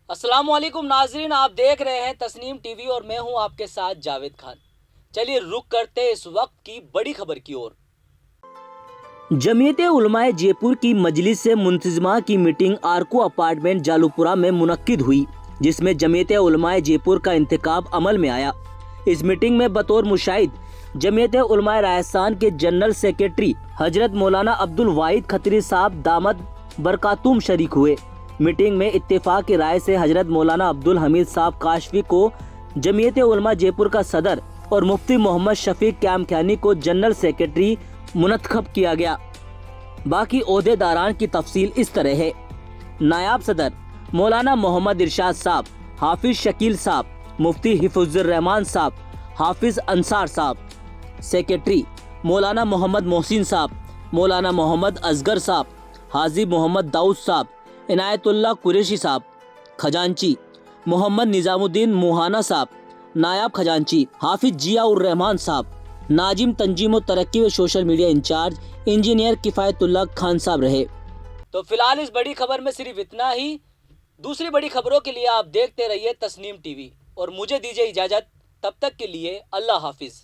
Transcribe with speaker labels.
Speaker 1: अस्सलाम वालेकुम नाजरीन, आप देख रहे हैं तस्नीम टीवी और मैं हूं आपके साथ जावेद खान। चलिए रुक करते हैं इस वक्त की बड़ी खबर की ओर। जमीयत उलमाए जयपुर की मजलिस से मुंतजिमा की मीटिंग आरको अपार्टमेंट जालूपुरा में मुनक्किद हुई, जिसमें जमीयत उलमाए जयपुर का इंतखाब अमल में आया। इस मीटिंग में बतौर मुशाहिद जमीयत उलमाए राजस्थान के जनरल सेक्रेटरी हजरत मौलाना अब्दुल वाहिद खत्री साहब दामद बरकातुम शरीक हुए। मीटिंग में इत्तेफाक की राय से हजरत मौलाना अब्दुल हमीद साहब काशफी को जमीयत उलमा जयपुर का सदर और मुफ्ती मोहम्मद शफीक कैमख्यानी को जनरल सेक्रेटरी मुनतखब किया गया। बाकी ओहदेदारान की तफसील इस तरह है। नायाब सदर मौलाना मोहम्मद इरशाद साहब, हाफिज शकील साहब, मुफ्ती हिफुजुर रहमान साहब, हाफिज अंसार साहब। सेक्रेटरी मौलाना मोहम्मद मोहसिन साहब, मौलाना मोहम्मद असगर साहब, हाजी मोहम्मद दाऊद साहब, इनायतुल्लाह कुरैशी साहब। खजांची मोहम्मद निजामुद्दीन मुहाना साहब, नायब खजांची हाफिज जिया उर रहमान साहब। नाजिम तंजीम व तरक्की व social media incharge engineer Kifayatullah Khan साहब रहे। तो फिलहाल इस बड़ी खबर में सिर्फ इतना ही। दूसरी बड़ी खबरों के लिए आप देखते रहिए तस्नीम टीवी और मुझे दीजिए इजाजत। तब तक के लिए अल्लाह हाफिज।